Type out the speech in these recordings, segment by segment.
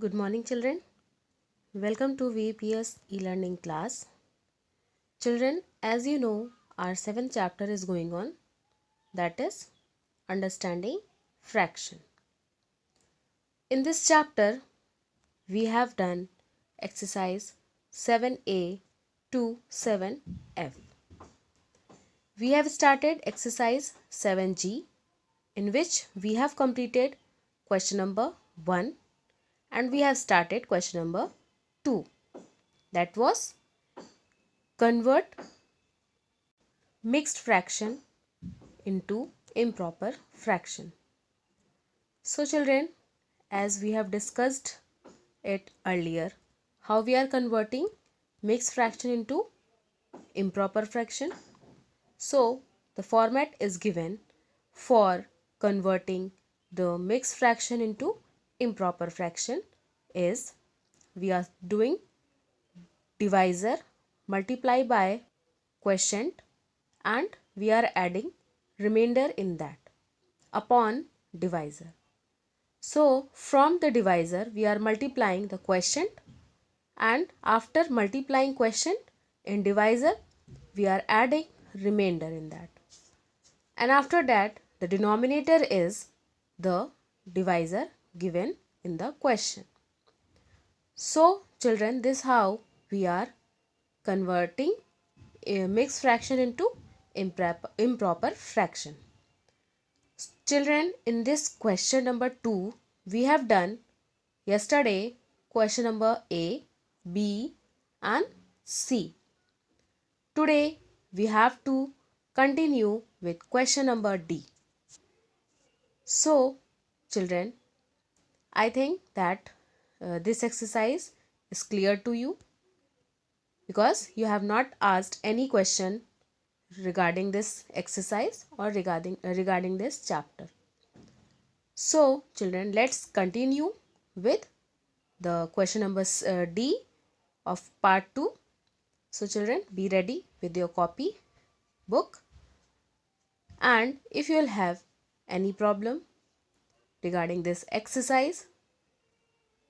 Good morning, children. Welcome to VPS e-learning class. Children, as you know, our 7th chapter is going on, that is understanding fraction. In this chapter, we have done exercise 7a to 7f. We have started exercise 7g, in which we have completed question number 1 and we have started question number 2. That was convert mixed fraction into improper fraction. So children, as we have discussed it earlier, how we are converting mixed fraction into improper fraction. So the format is given for converting the mixed fraction into improper fraction is we are doing divisor multiply by quotient and we are adding remainder in that upon divisor. So from the divisor we are multiplying the quotient and after multiplying quotient in divisor we are adding remainder in that. And after that the denominator is the divisor given in the question. So children, this how we are converting a mixed fraction into improper fraction. Children, in this question number 2, we have done yesterday question number A, B and C. Today we have to continue with question number D. So children, I think that this exercise is clear to you because you have not asked any question regarding this exercise or regarding this chapter. So children, let's continue with the question number D of part 2. So children, be ready with your copy book, and if you will have any problem regarding this exercise,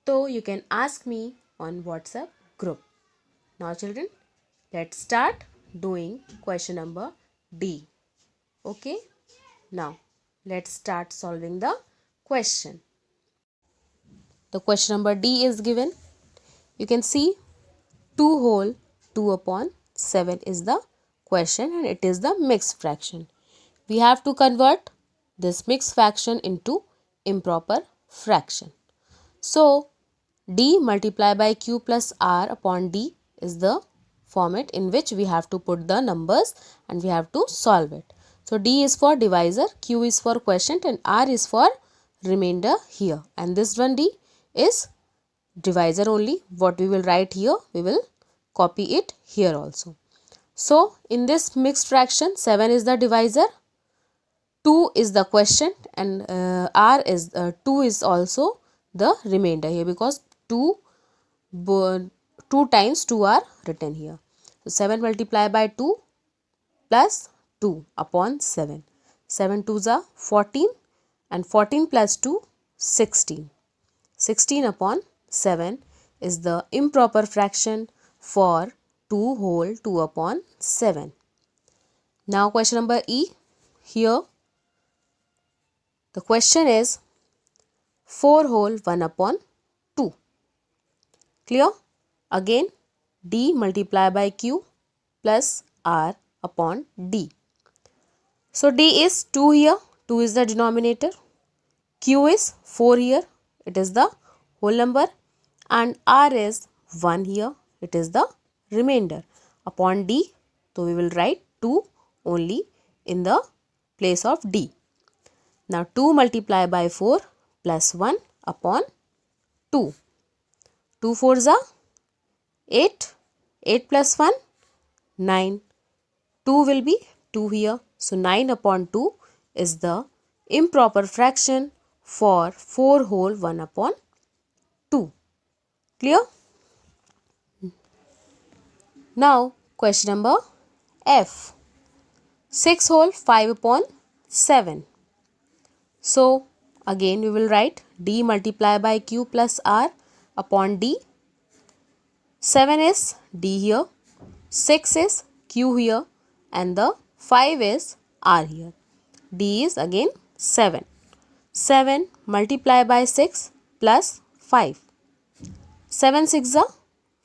so you can ask me on WhatsApp group. Now children, let's start doing question number D. Okay, now let's start solving the question. The question number D is given. You can see 2 whole 2 upon 7 is the question and it is the mixed fraction. We have to convert this mixed fraction into improper fraction. So D multiplied by Q plus R upon D is the format in which we have to put the numbers and we have to solve it. So D is for divisor, Q is for quotient and R is for remainder here, and this one D is divisor only. What we will write here, we will copy it here also. So in this mixed fraction, 7 is the divisor, 2 is the quotient and R is 2 is also the remainder here because 2 times 2 are written here. So 7 multiplied by 2 plus 2 upon 7. 7 2s are 14 and 14 plus 2 16. 16 upon 7 is the improper fraction for 2 whole 2 upon 7. Now question number E. Here the question is 4 whole 1 upon 2. Clear? Again D multiplied by Q plus R upon D. So D is 2 here, 2 is the denominator. Q is 4 here, it is the whole number, and R is 1 here, it is the remainder upon D. So we will write 2 only in the place of D. Now 2 multiplied by 4 plus 1 upon 2. 2 4s are 8, 8 plus 1 9. 2 will be 2 here, so 9 upon 2 is the improper fraction for 4 whole 1 upon 2. Clear? Now question number F. 6 whole 5 upon 7. So again we will write D multiplied by Q plus R upon D. 7 is D here, 6 is Q here, and the 5 is R here. D is again 7. 7 multiplied by 6 plus 5. 7 6 are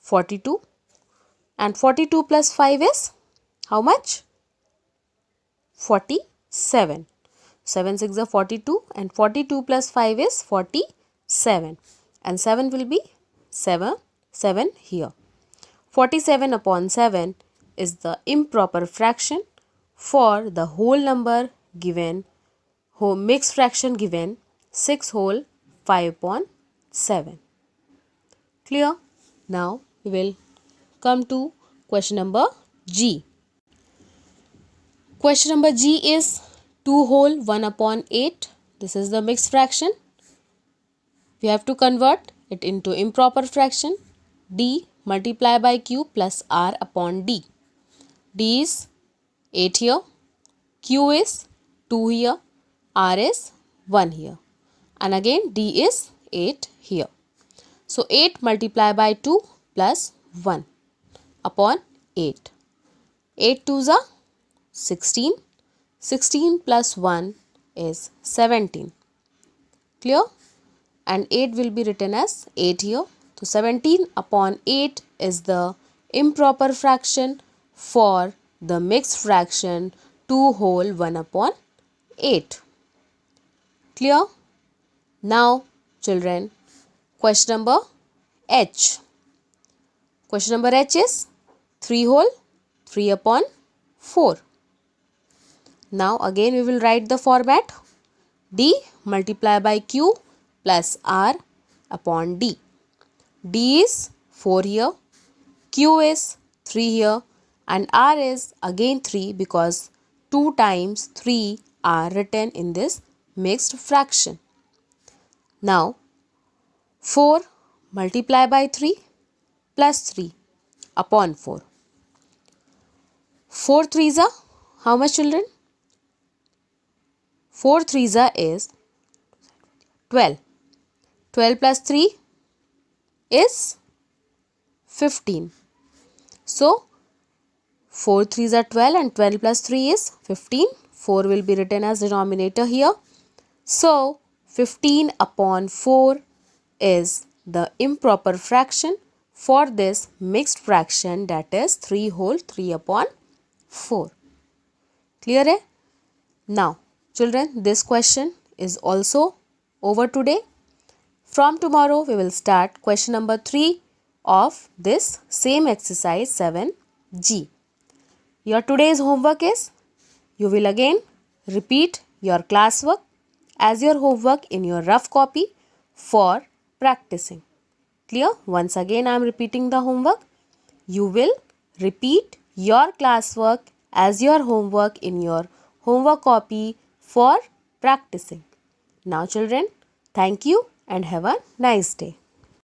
42, and 42 plus 5 is how much? 47. 7 6 are 42, and 42 plus 5 is 47, and 7 will be 7 here. 47 upon 7 is the improper fraction for the whole number given, whole mixed fraction given 6 whole 5 upon 7. Clear? Now we will come to question number G. Question number G is 2 whole 1 upon 8. This is the mixed fraction. We have to convert it into improper fraction. D multiplied by Q plus R upon D. D is 8 here, Q is 2 here, R is 1 here, and again D is 8 here. So 8 multiplied by 2 plus 1 upon 8. 8 2s are 16. 16 plus 1 is 17. Clear? And 8 will be written as 8 here. So 17 upon 8 is the improper fraction for the mixed fraction 2 whole 1 upon 8. Clear? Now children, question number H. Question number H is 3 whole 3 upon 4. Now again we will write the format. D multiplied by Q plus R upon D. D is 4 here, Q is 3 here, and R is again 3 because 2 times 3 are written in this mixed fraction. Now 4 multiplied by 3 plus 3 upon 4. 4 3s are how much, children? 4 3s are is 12. 12 plus 3 is 15. So 4 3s are 12 and 12 plus 3 is 15. 4 will be written as denominator here. So 15 upon 4 is the improper fraction for this mixed fraction, that is 3 whole 3 upon 4. Clear hai? Now children, this question is also over today. From tomorrow we will start question number 3 of this same exercise 7G. Your today's homework is, you will again repeat your classwork as your homework in your rough copy for practicing. Clear? Once again I am repeating the homework. You will repeat your classwork as your homework in your homework copy for practicing. Now children, thank you and have a nice day.